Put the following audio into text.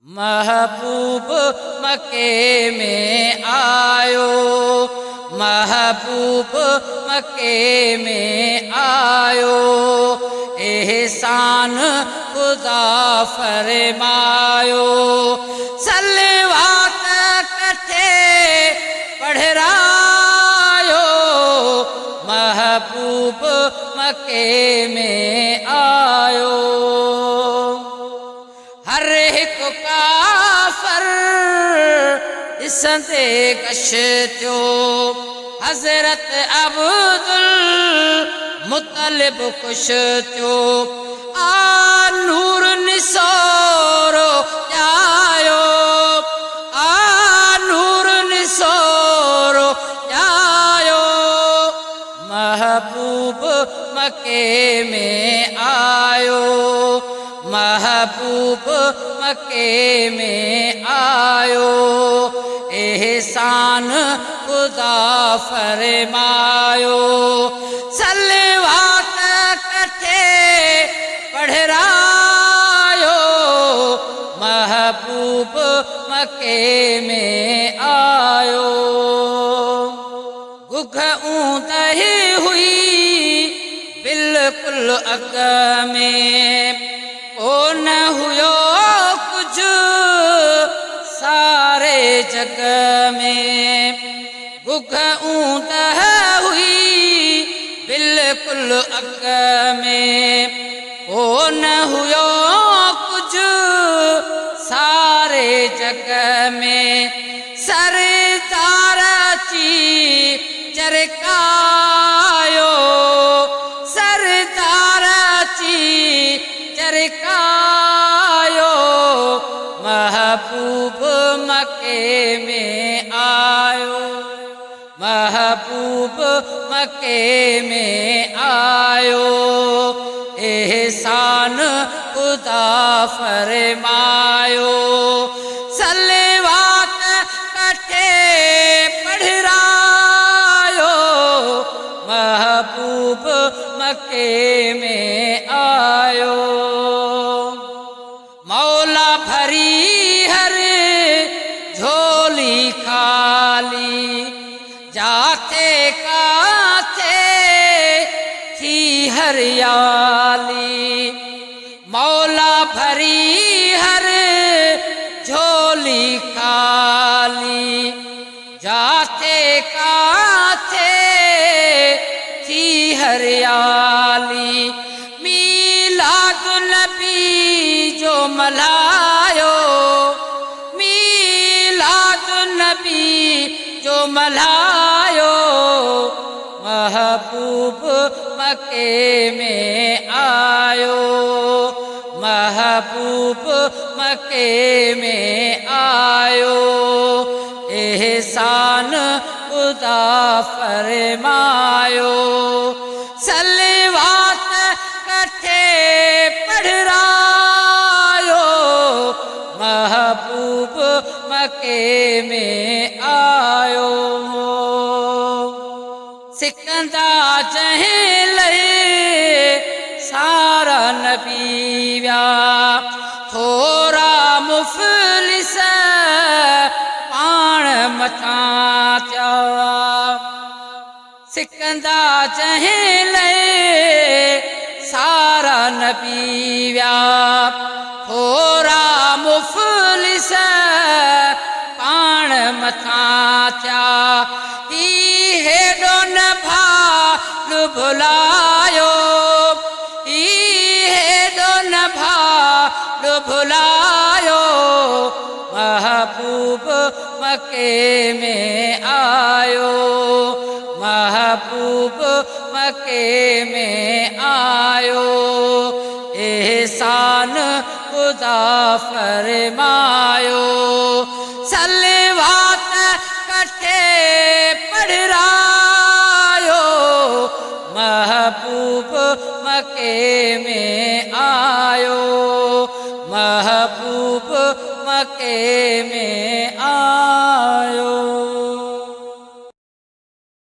महबूब मके में आयो, महबूब मके में आयो, एहसान खुदा फरमायो। सलवात कथे पढ़रायो, महबूब मके में आयो। हर एक काफर इसंदे गश्तो, हजरत अब्दुल मुत्तलिब कुश्तो। आ नूर निसोरो जायो, आ नूर निसोरो जायो, महबूब मके में आयो, महबूब मके में आयो, एहसान खुदा फरमायो। सलवात कथे पढ़रायो, महबूब मके में आयो। गुघ ऊंदही हुई बिल्कुल अग में, ओ न हुयो कुछ सारे जग में। गुघ ऊंद हुई बिल्कुल अग में, ओ न हुयो कुछ सारे जग में। सरदार ची चरकायो, सरदार ची चरकायो, महबूब मके में आयो, महबूब मके में आयो, एहसान खुदा फरमायो। सलवात कथे पढ़रायो, महबूब मके में आयो। मौला भरी हर झोली खाली, जाते काते थी हरियाली। मौला भरी हर झोली खाली, जाते काते थी हरियाली। मीलाद नबी जो मलायो, मीलाद नबी जो मलायो, महबूब मके में आयो, महबूब मके में आयो, एहसान खुदा फरमायो। सलवात कथे पढ़रायो, महबूब मके में आयो। सिकंदा जहल सारा नबी व्या, थोरा मुफलिस पाण मथां थिया। सिकंदा जहल सारा नबी व्या, थोरा मुफलिस पाण मथां थिया। हेॾो न भालु भुलायो, हेॾो न भालु भुलायो, महबूब मके में आयो, महबूब मके में आयो, एहसान खुदा फरमायो। सलवात कथे पढ़रायो, महबूब मके में आयो, महबूब मके में